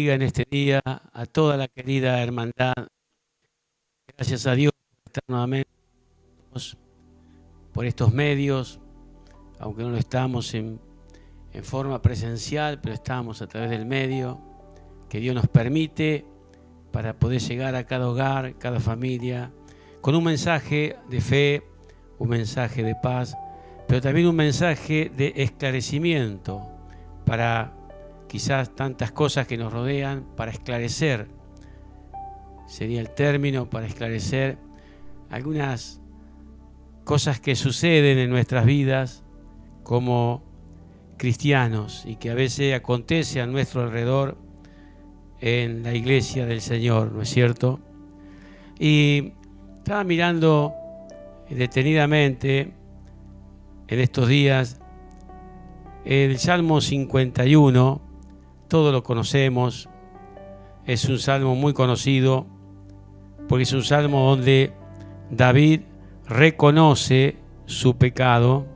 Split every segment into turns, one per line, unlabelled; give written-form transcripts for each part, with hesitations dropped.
bendiga en este día a toda la querida hermandad. Gracias a Dios por estar nuevamente por estos medios, aunque no lo estamos en forma presencial, pero estamos a través del medio que Dios nos permite para poder llegar a cada hogar, cada familia, con un mensaje de fe, un mensaje de paz, pero también un mensaje de esclarecimiento para quizás tantas cosas que nos rodean, para esclarecer, sería el término, para esclarecer algunas cosas que suceden en nuestras vidas como cristianos y que a veces acontece a nuestro alrededor en la iglesia del Señor, ¿no es cierto? Y estaba mirando detenidamente en estos días el Salmo 51, todos lo conocemos, es un salmo muy conocido porque es un salmo donde David reconoce su pecado,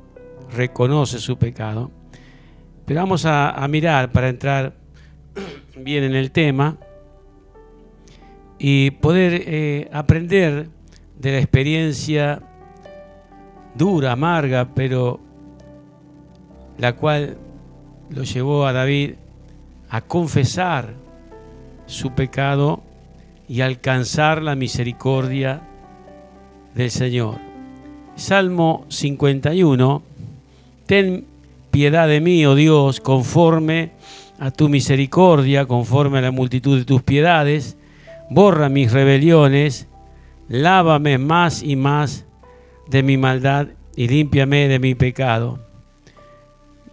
pero vamos a mirar para entrar bien en el tema y poder aprender de la experiencia dura, amarga, pero la cual lo llevó a David a confesar su pecado y alcanzar la misericordia del Señor. Salmo 51, ten piedad de mí, oh Dios, conforme a tu misericordia, conforme a la multitud de tus piedades, borra mis rebeliones, lávame más y más de mi maldad y límpiame de mi pecado.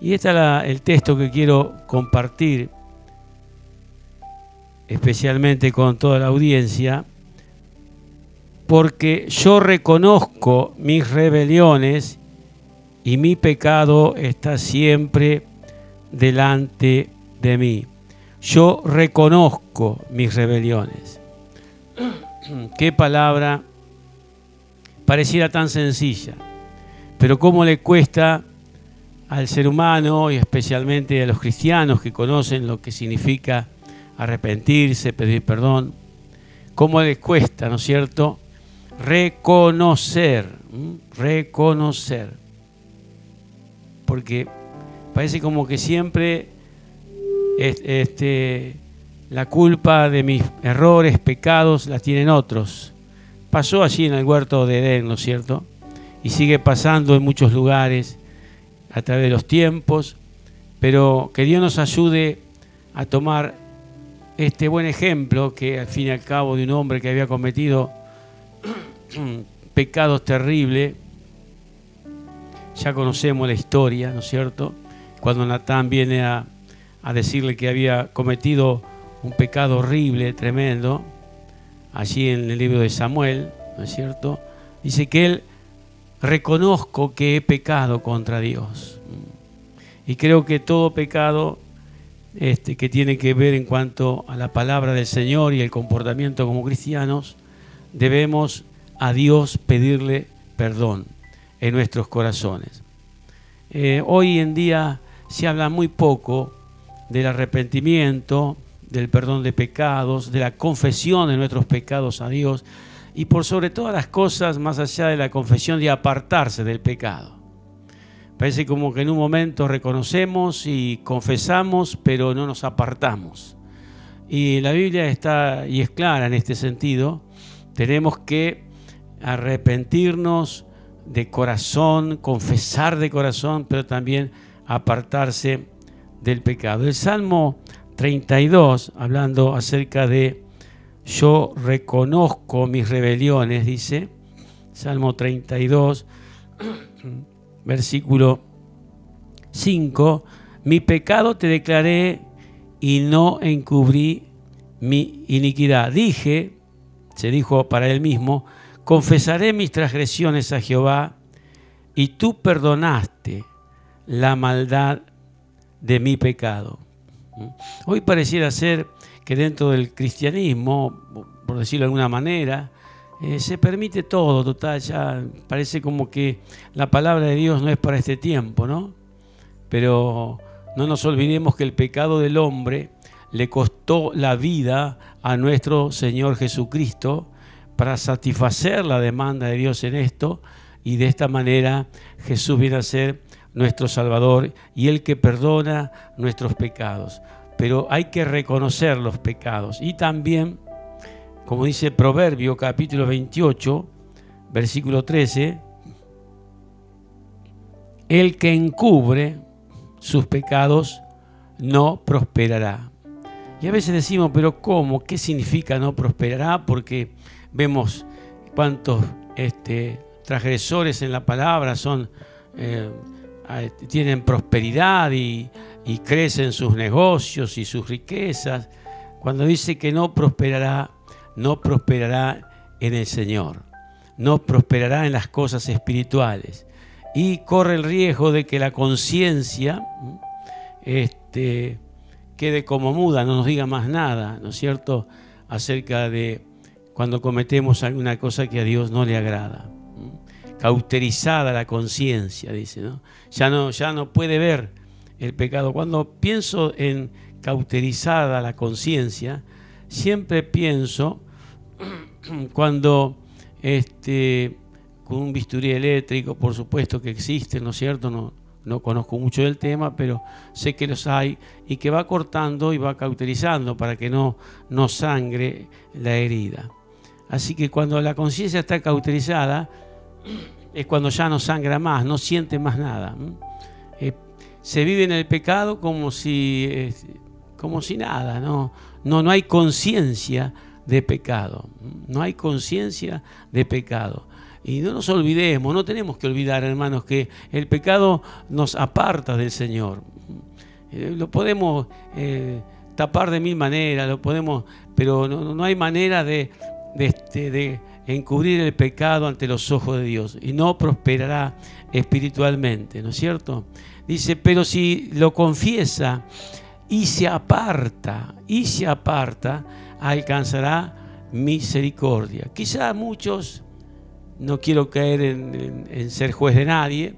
Y este es el texto que quiero compartir, especialmente con toda la audiencia, porque yo reconozco mis rebeliones y mi pecado está siempre delante de mí. Yo reconozco mis rebeliones. Qué palabra pareciera tan sencilla, pero cómo le cuesta al ser humano y especialmente a los cristianos que conocen lo que significa arrepentirse, pedir perdón, cómo les cuesta, ¿no es cierto?, reconocer, porque parece como que siempre la culpa de mis errores, pecados, la tienen otros. Pasó allí en el huerto de Edén, ¿no es cierto?, y sigue pasando en muchos lugares a través de los tiempos, pero que Dios nos ayude a tomar este buen ejemplo que al fin y al cabo de un hombre que había cometido pecados terribles. Ya conocemos la historia, ¿no es cierto?, cuando Natán viene a decirle que había cometido un pecado horrible, tremendo, allí en el libro de Samuel, ¿no es cierto?, dice que él reconozco que he pecado contra Dios. Y creo que todo pecado que tiene que ver en cuanto a la palabra del Señor y el comportamiento como cristianos, debemos a Dios pedirle perdón en nuestros corazones. Hoy en día se habla muy poco del arrepentimiento, del perdón de pecados, de la confesión de nuestros pecados a Dios y por sobre todas las cosas, más allá de la confesión, de apartarse del pecado. Parece como que en un momento reconocemos y confesamos, pero no nos apartamos. Y la Biblia está y es clara en este sentido. Tenemos que arrepentirnos de corazón, confesar de corazón, pero también apartarse del pecado. El Salmo 32, hablando acerca de yo reconozco mis rebeliones, dice, Salmo 32, versículo 5, mi pecado te declaré y no encubrí mi iniquidad. Dije, se dijo para él mismo, confesaré mis transgresiones a Jehová y tú perdonaste la maldad de mi pecado. Hoy pareciera ser que dentro del cristianismo, por decirlo de alguna manera, se permite todo, total, ya parece como que la palabra de Dios no es para este tiempo, ¿no? Pero no nos olvidemos que el pecado del hombre le costó la vida a nuestro Señor Jesucristo para satisfacer la demanda de Dios en esto, y de esta manera Jesús viene a ser nuestro Salvador y el que perdona nuestros pecados. Pero hay que reconocer los pecados, y también, como dice Proverbio capítulo 28, versículo 13, el que encubre sus pecados no prosperará. Y a veces decimos, pero ¿cómo? ¿Qué significa no prosperará? Porque vemos cuántos transgresores en la palabra tienen prosperidad y crecen sus negocios y sus riquezas. Cuando dice que no prosperará en el Señor, no prosperará en las cosas espirituales, y corre el riesgo de que la conciencia quede como muda, no nos diga más nada, ¿no es cierto?, acerca de cuando cometemos alguna cosa que a Dios no le agrada. Cauterizada la conciencia, dice, ¿no? Ya no puede ver el pecado. Cuando pienso en cauterizada la conciencia, siempre pienso cuando con un bisturí eléctrico, por supuesto que existen, ¿no es cierto? No conozco mucho del tema, pero sé que los hay, y que va cortando y va cauterizando para que no sangre la herida. Así que cuando la conciencia está cauterizada, es cuando ya no sangra más, no siente más nada. Se vive en el pecado como si nada, no hay conciencia de pecado. No hay conciencia de pecado. Y no nos olvidemos, no tenemos que olvidar, hermanos, que el pecado nos aparta del Señor. Lo podemos tapar de mil maneras, pero no hay manera de encubrir el pecado ante los ojos de Dios, y no prosperará espiritualmente, ¿no es cierto? Dice, pero si lo confiesa y se aparta, alcanzará misericordia. Quizá muchos, no quiero caer en ser juez de nadie,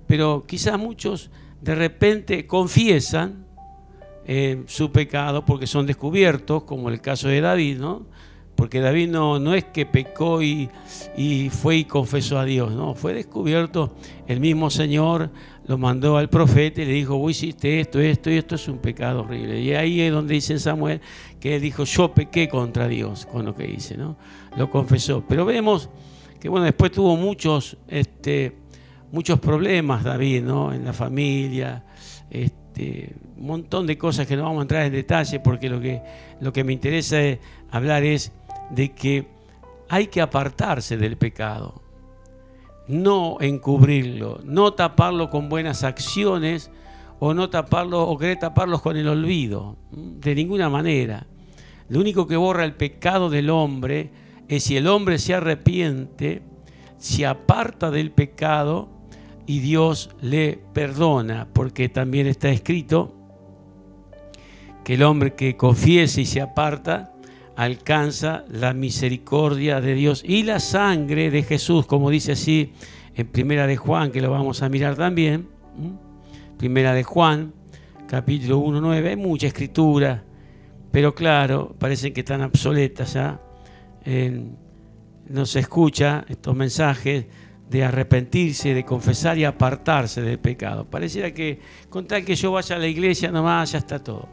pero quizá muchos de repente confiesan su pecado porque son descubiertos, como el caso de David, ¿no? Porque David no es que pecó y fue y confesó a Dios, no, fue descubierto. El mismo Señor lo mandó al profeta y le dijo, vos hiciste esto, y esto es un pecado horrible. Y ahí es donde dice Samuel que él dijo, yo pequé contra Dios con lo que hice, ¿no? Lo confesó. Pero vemos que bueno, después tuvo muchos problemas David, ¿no? En la familia, un montón de cosas que no vamos a entrar en detalle, porque lo que me interesa hablar es de que hay que apartarse del pecado, no encubrirlo, no taparlo con buenas acciones, o no taparlo, o querer taparlos con el olvido, de ninguna manera. Lo único que borra el pecado del hombre es si el hombre se arrepiente, se aparta del pecado, y Dios le perdona, porque también está escrito que el hombre que confiesa y se aparta alcanza la misericordia de Dios y la sangre de Jesús, como dice así en Primera de Juan, que lo vamos a mirar también. Primera de Juan, capítulo 1:9, hay mucha escritura, pero claro, parecen que están obsoletas ya. No se escucha estos mensajes de arrepentirse, de confesar y apartarse del pecado. Pareciera que con tal que yo vaya a la iglesia nomás, ya está todo.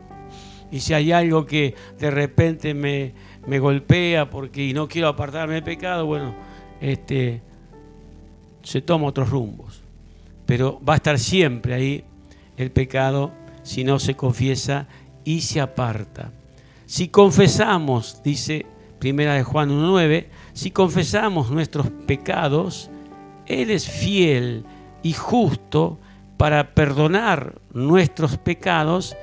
Y si hay algo que de repente me golpea y no quiero apartarme del pecado, bueno, se toma otros rumbos. Pero va a estar siempre ahí el pecado si no se confiesa y se aparta. Si confesamos, dice Primera de Juan 1:9, si confesamos nuestros pecados, Él es fiel y justo para perdonar nuestros pecados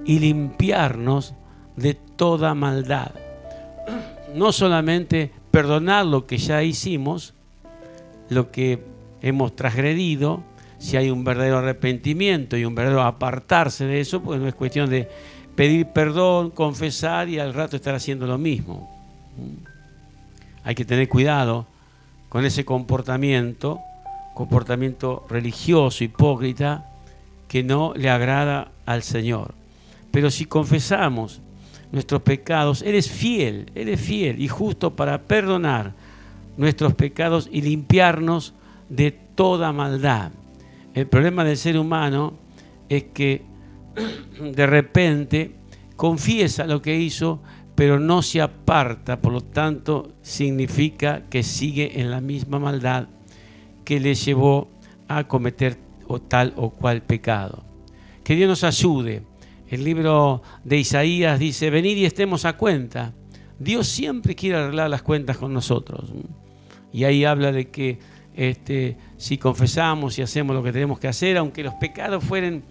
y limpiarnos de toda maldad. No solamente perdonar lo que ya hicimos, lo que hemos transgredido, si hay un verdadero arrepentimiento y un verdadero apartarse de eso, pues no es cuestión de pedir perdón, confesar y al rato estar haciendo lo mismo. Hay que tener cuidado con ese comportamiento religioso, hipócrita, que no le agrada al Señor. Pero si confesamos nuestros pecados, Él es fiel y justo para perdonar nuestros pecados y limpiarnos de toda maldad. El problema del ser humano es que de repente confiesa lo que hizo, pero no se aparta, por lo tanto significa que sigue en la misma maldad que le llevó a cometer tal o cual pecado. Que Dios nos ayude. El libro de Isaías dice: venid y estemos a cuenta. Dios siempre quiere arreglar las cuentas con nosotros. Y ahí habla de que si confesamos y hacemos lo que tenemos que hacer, aunque los pecados fueren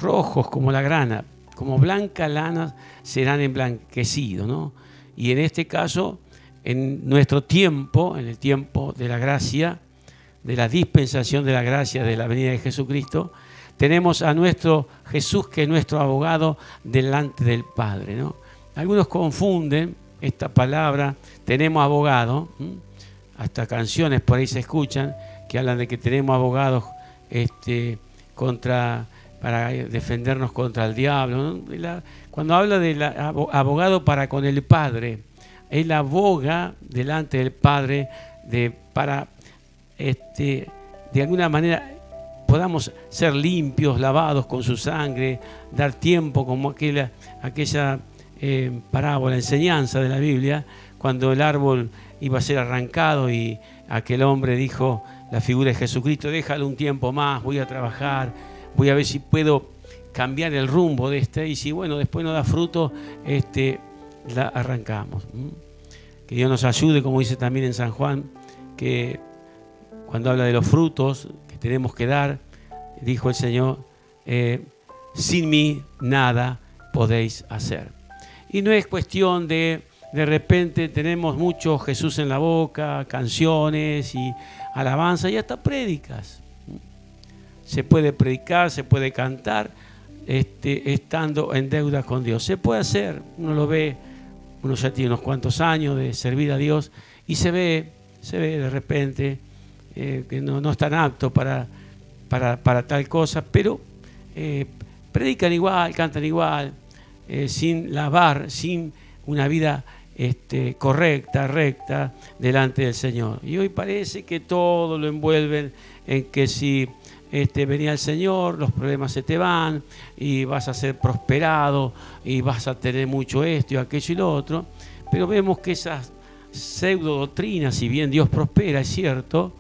rojos como la grana, como blanca lana, serán emblanquecidos, ¿no? Y en este caso, en nuestro tiempo, en el tiempo de la gracia, de la dispensación de la gracia de la venida de Jesucristo, tenemos a nuestro Jesús, que es nuestro abogado delante del Padre, ¿no? Algunos confunden esta palabra, tenemos abogado, hasta canciones por ahí se escuchan que hablan de que tenemos abogados para defendernos contra el diablo, ¿no? Cuando habla de abogado para con el Padre, Él aboga delante del Padre para de alguna manera podamos ser limpios, lavados con su sangre, dar tiempo, como aquella parábola, enseñanza de la Biblia, cuando el árbol iba a ser arrancado y aquel hombre dijo, la figura de Jesucristo: déjalo un tiempo más, voy a trabajar, voy a ver si puedo cambiar el rumbo de y si bueno, después no da fruto, la arrancamos. Que Dios nos ayude, como dice también en San Juan, que cuando habla de los frutos que tenemos que dar, dijo el Señor: sin mí nada podéis hacer. Y no es cuestión de repente tenemos mucho Jesús en la boca, canciones y alabanza y hasta prédicas. Se puede predicar, se puede cantar, estando en deuda con Dios. Se puede hacer, uno lo ve, uno ya tiene unos cuantos años de servir a Dios y se ve de repente que no es tan apto para tal cosa, pero predican igual, cantan igual, sin lavar, sin una vida correcta, recta delante del Señor. Y hoy parece que todo lo envuelven en que si venía el Señor, los problemas se te van y vas a ser prosperado y vas a tener mucho esto y aquello y lo otro. Pero vemos que esas pseudo doctrinas, si bien Dios prospera, es cierto,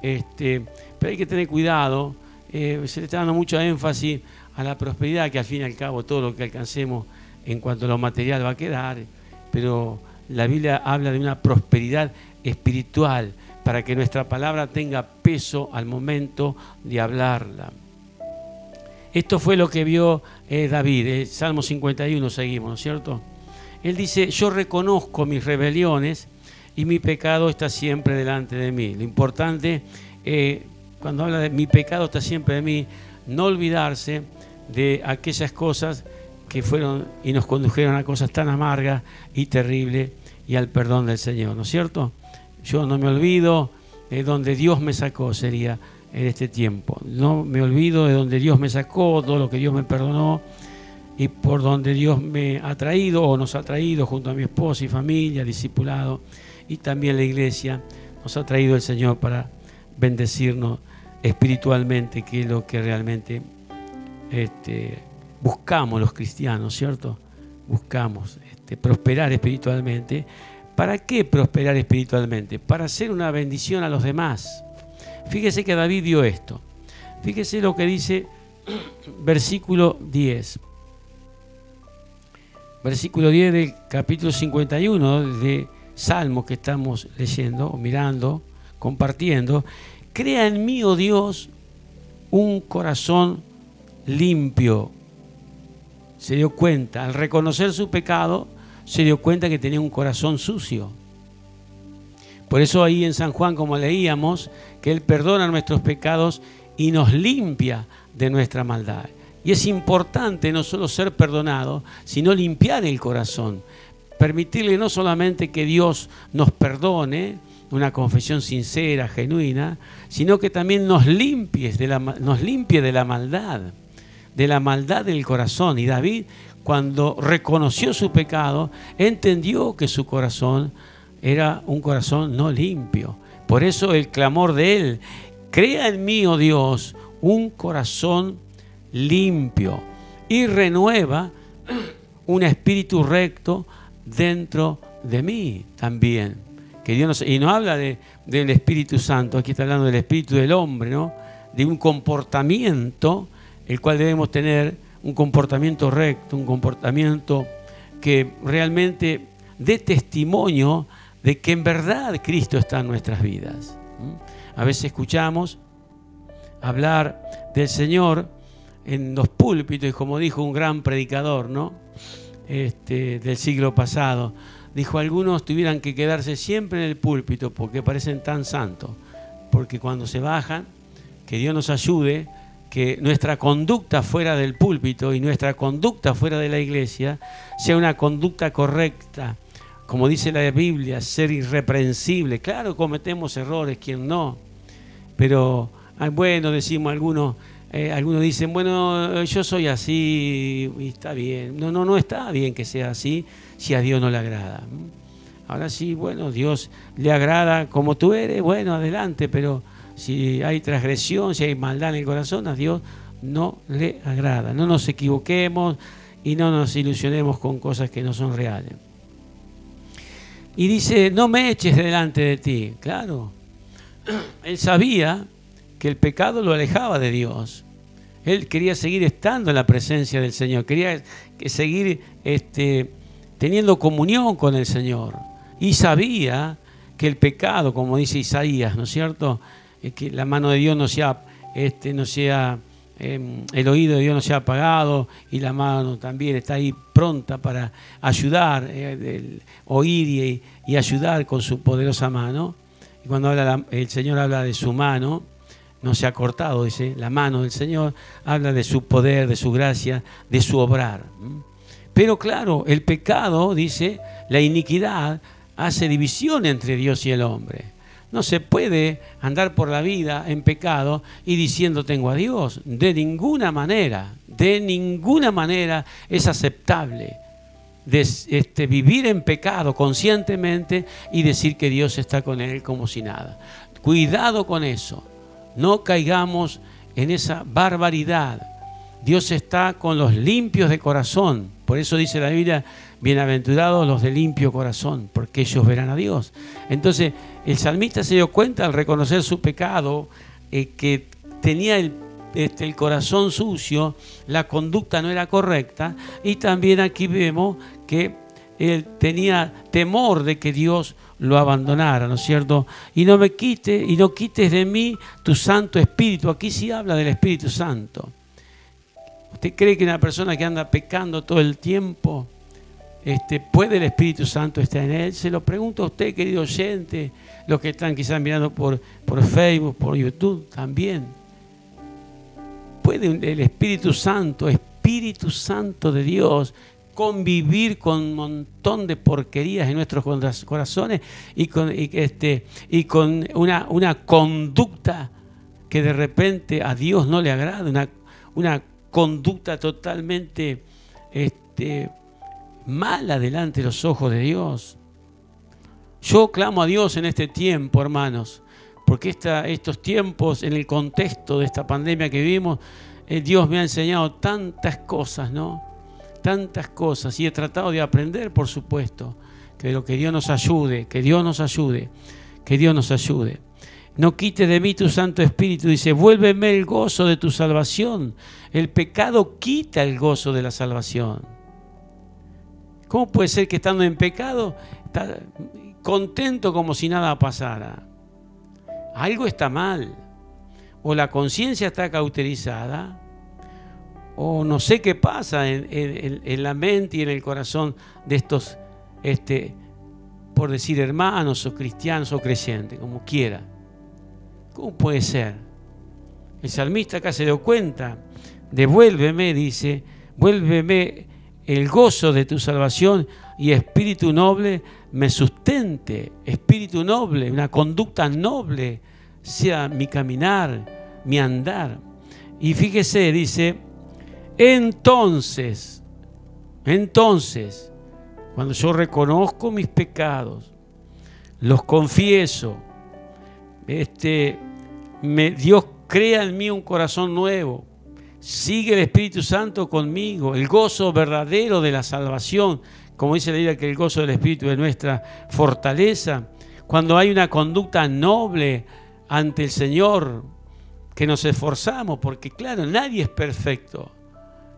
pero hay que tener cuidado. Se le está dando mucho énfasis a la prosperidad, que al fin y al cabo todo lo que alcancemos en cuanto a lo material va a quedar, pero la Biblia habla de una prosperidad espiritual para que nuestra palabra tenga peso al momento de hablarla. Esto fue lo que vio David. El Salmo 51 seguimos, ¿no es cierto? Él dice: yo reconozco mis rebeliones y mi pecado está siempre delante de mí. Lo importante, cuando habla de mi pecado está siempre de mí, no olvidarse de aquellas cosas que fueron y nos condujeron a cosas tan amargas y terribles y al perdón del Señor, ¿no es cierto? Yo no me olvido de donde Dios me sacó, sería en este tiempo. No me olvido de donde Dios me sacó, todo lo que Dios me perdonó y por donde Dios me ha traído o nos ha traído junto a mi esposa y familia, discipulado, y también la iglesia. Nos ha traído el Señor para bendecirnos espiritualmente, que es lo que realmente buscamos los cristianos, ¿cierto? Buscamos prosperar espiritualmente. ¿Para qué prosperar espiritualmente? Para hacer una bendición a los demás. Fíjese que David dio esto. Fíjese lo que dice versículo 10. Versículo 10 del capítulo 51 de Salmos que estamos leyendo, mirando, compartiendo. Crea en mí, oh Dios, un corazón limpio. Se dio cuenta, al reconocer su pecado, se dio cuenta que tenía un corazón sucio. Por eso ahí en San Juan, como leíamos, que Él perdona nuestros pecados y nos limpia de nuestra maldad. Y es importante no solo ser perdonado, sino limpiar el corazón. Permitirle no solamente que Dios nos perdone, una confesión sincera, genuina, sino que también nos limpie de la maldad. de la maldad del corazón. Y David, cuando reconoció su pecado, entendió que su corazón era un corazón no limpio. Por eso el clamor de él: crea en mí, oh Dios, un corazón limpio y renueva un espíritu recto dentro de mí también. Que Dios y no habla del Espíritu Santo, aquí está hablando del espíritu del hombre, ¿no? De un comportamiento, el cual debemos tener, un comportamiento recto, un comportamiento que realmente dé testimonio de que en verdad Cristo está en nuestras vidas. A veces escuchamos hablar del Señor en los púlpitos, y como dijo un gran predicador, ¿no? Del siglo pasado, dijo: algunos tuvieran que quedarse siempre en el púlpito porque parecen tan santos, porque cuando se bajan, que Dios nos ayude, que nuestra conducta fuera del púlpito y nuestra conducta fuera de la iglesia sea una conducta correcta, como dice la Biblia, ser irreprensible. Claro, cometemos errores, ¿quién no? Pero bueno, decimos algunos dicen: bueno, yo soy así y está bien. No está bien que sea así si a Dios no le agrada. Ahora sí, bueno, Dios le agrada como tú eres, bueno, adelante, pero si hay transgresión, si hay maldad en el corazón, a Dios no le agrada. No nos equivoquemos y no nos ilusionemos con cosas que no son reales. Y dice: no me eches delante de ti. Claro, él sabía que el pecado lo alejaba de Dios. Él quería seguir estando en la presencia del Señor, quería seguir teniendo comunión con el Señor. Y sabía que el pecado, como dice Isaías, ¿no es cierto?, que la mano de Dios no sea, el oído de Dios no sea apagado, y la mano también está ahí pronta para ayudar, oír y ayudar con su poderosa mano. Y cuando el Señor habla de su mano, no se ha cortado, dice, la mano del Señor habla de su poder, de su gracia, de su obrar. Pero claro, el pecado, dice, la iniquidad hace división entre Dios y el hombre. No se puede andar por la vida en pecado y diciendo tengo a Dios. De ninguna manera es aceptable vivir en pecado conscientemente y decir que Dios está con él como si nada. Cuidado con eso. No caigamos en esa barbaridad. Dios está con los limpios de corazón. Por eso dice la Biblia: bienaventurados los de limpio corazón, porque ellos verán a Dios. Entonces, el salmista se dio cuenta al reconocer su pecado, que tenía el corazón sucio, la conducta no era correcta, y también aquí vemos que él tenía temor de que Dios lo abandonara, ¿no es cierto? Y no quites de mí tu Santo Espíritu. Aquí sí habla del Espíritu Santo. ¿Usted cree que una persona que anda pecando todo el tiempo, puede el Espíritu Santo estar en él? Se lo pregunto a usted, querido oyente, los que están quizás mirando por Facebook, por YouTube también. ¿Puede el Espíritu Santo de Dios, convivir con un montón de porquerías en nuestros corazones y con una conducta que de repente a Dios no le agrada, una conducta totalmente mala delante de los ojos de Dios? Yo clamo a Dios en este tiempo, hermanos, porque estos tiempos, en el contexto de esta pandemia que vivimos, Dios me ha enseñado tantas cosas, ¿no? Tantas cosas, y he tratado de aprender, por supuesto, pero que Dios nos ayude, que Dios nos ayude. No quites de mí tu Santo Espíritu, dice, vuélveme el gozo de tu salvación. El pecado quita el gozo de la salvación. ¿Cómo puede ser que estando en pecado está contento como si nada pasara? Algo está mal. O la conciencia está cauterizada, o no sé qué pasa en la mente y en el corazón de estos, por decir, hermanos o cristianos o creyentes, como quiera. ¿Cómo puede ser? El salmista acá se dio cuenta. Devuélveme, dice, vuélveme el gozo de tu salvación, y espíritu noble me sustente. Espíritu noble, una conducta noble sea mi caminar, mi andar. Y fíjese, dice, entonces, cuando yo reconozco mis pecados, los confieso, Dios crea en mí un corazón nuevo, sigue el Espíritu Santo conmigo, el gozo verdadero de la salvación, como dice la Biblia, que el gozo del Espíritu es nuestra fortaleza. Cuando hay una conducta noble ante el Señor, que nos esforzamos, porque claro, nadie es perfecto,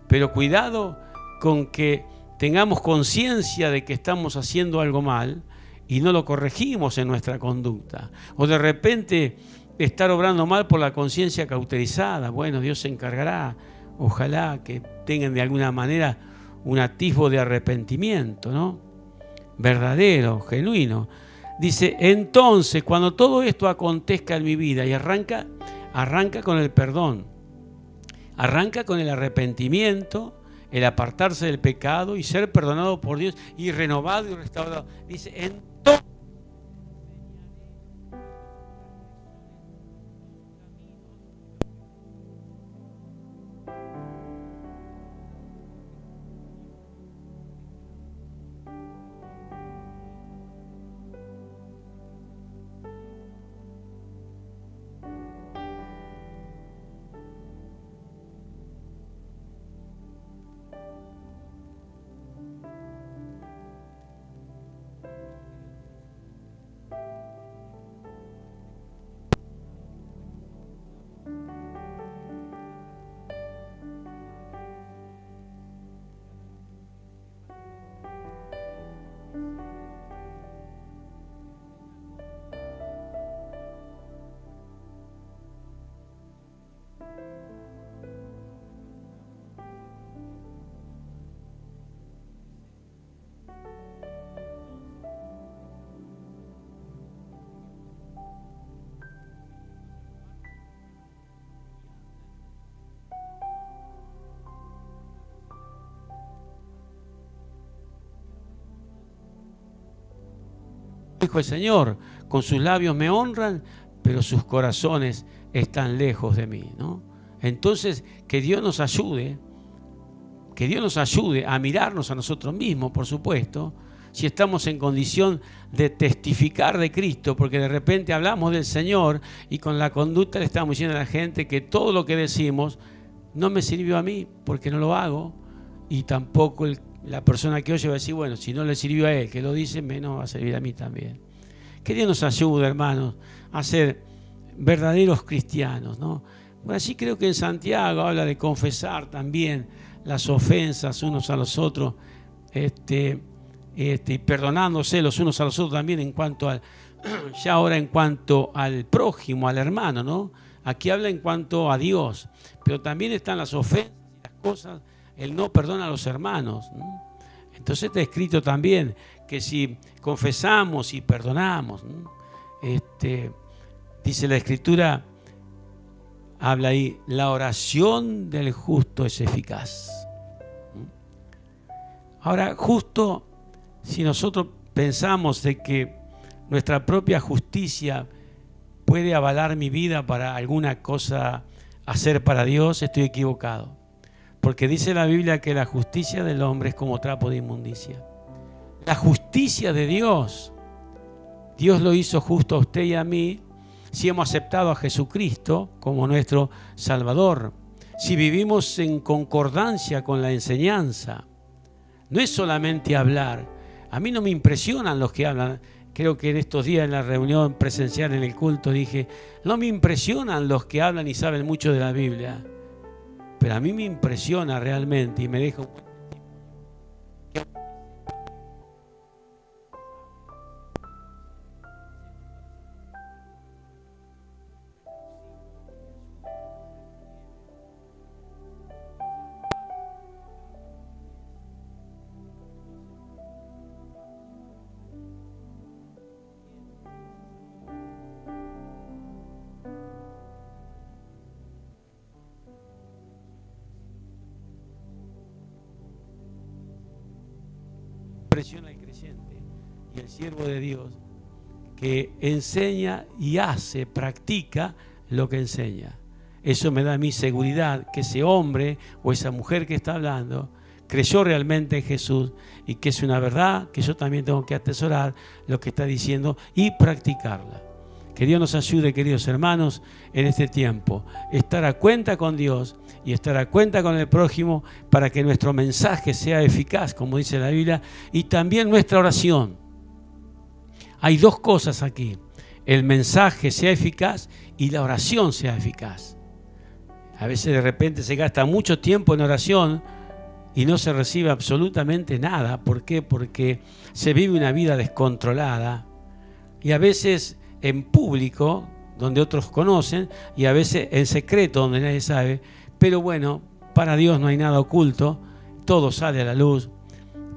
pero cuidado con que tengamos conciencia de que estamos haciendo algo mal y no lo corregimos en nuestra conducta. O de repente estar obrando mal por la conciencia cauterizada. Bueno, Dios se encargará. Ojalá que tengan de alguna manera un atisbo de arrepentimiento, ¿no? Verdadero, genuino. Dice, entonces, cuando todo esto acontezca en mi vida, y arranca con el perdón, arranca con el arrepentimiento, el apartarse del pecado y ser perdonado por Dios y renovado y restaurado. Dice, entonces dijo el Señor, con sus labios me honran, pero sus corazones están lejos de mí, ¿no? Entonces, que Dios nos ayude a mirarnos a nosotros mismos, por supuesto, si estamos en condición de testificar de Cristo, porque de repente hablamos del Señor y con la conducta le estamos diciendo a la gente que todo lo que decimos no me sirvió a mí porque no lo hago, y tampoco la persona que oye va a decir, bueno, si no le sirvió a él, que lo dice, menos va a servir a mí también. Que Dios nos ayude, hermanos, a ser verdaderos cristianos, ¿no? Por así creo que en Santiago habla de confesar también las ofensas unos a los otros, y perdonándose los unos a los otros también en cuanto al, ya ahora en cuanto al prójimo, al hermano, ¿no? Aquí habla en cuanto a Dios, pero también están las ofensas y las cosas, el no perdona a los hermanos, ¿no? Entonces está escrito también que si confesamos y perdonamos, ¿no? Dice la Escritura, habla ahí, la oración del justo es eficaz. Ahora, justo si nosotros pensamos de que nuestra propia justicia puede avalar mi vida para alguna cosa hacer para Dios, estoy equivocado. Porque dice la Biblia que la justicia del hombre es como trapo de inmundicia. La justicia de Dios, Dios lo hizo justo a usted y a mí, si hemos aceptado a Jesucristo como nuestro Salvador, si vivimos en concordancia con la enseñanza. No es solamente hablar. A mí no me impresionan los que hablan. Creo que en estos días en la reunión presencial en el culto dije, no me impresionan los que hablan y saben mucho de la Biblia. Pero a mí me impresiona realmente y me deja impresiona al creyente y el siervo de Dios que enseña y hace, practica lo que enseña. eso me da a mí seguridad que ese hombre o esa mujer que está hablando creyó realmente en Jesús y que es una verdad que yo también tengo que atesorar lo que está diciendo y practicarla. Que Dios nos ayude, queridos hermanos, en este tiempo, estar a cuenta con Dios y estar a cuenta con el prójimo para que nuestro mensaje sea eficaz, como dice la Biblia, y también nuestra oración. Hay dos cosas aquí: el mensaje sea eficaz y la oración sea eficaz. A veces de repente se gasta mucho tiempo en oración y no se recibe absolutamente nada. ¿Por qué? Porque se vive una vida descontrolada y a veces en público, donde otros conocen, y a veces en secreto, donde nadie sabe. Pero bueno, para Dios no hay nada oculto, todo sale a la luz,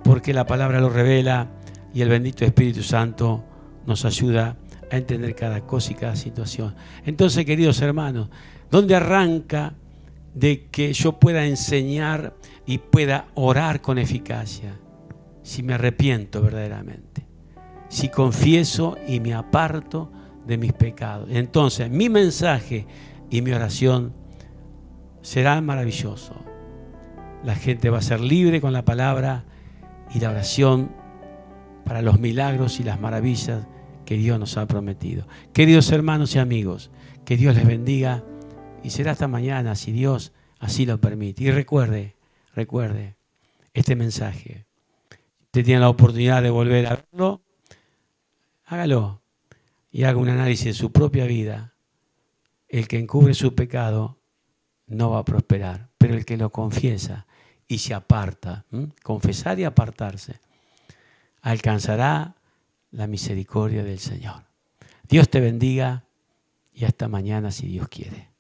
porque la palabra lo revela y el bendito Espíritu Santo nos ayuda a entender cada cosa y cada situación. Entonces, queridos hermanos, ¿dónde arranca de que yo pueda enseñar y pueda orar con eficacia? Si me arrepiento verdaderamente, si confieso y me aparto de mis pecados. Entonces mi mensaje y mi oración será maravilloso. La gente va a ser libre con la palabra y la oración para los milagros y las maravillas que Dios nos ha prometido. Queridos hermanos y amigos, que Dios les bendiga y será hasta mañana si Dios así lo permite. Y recuerde este mensaje. Si usted tiene la oportunidad de volver a verlo, hágalo y haga un análisis de su propia vida. El que encubre su pecado no va a prosperar, pero el que lo confiesa y se aparta, confesar y apartarse, alcanzará la misericordia del Señor. Dios te bendiga y hasta mañana si Dios quiere.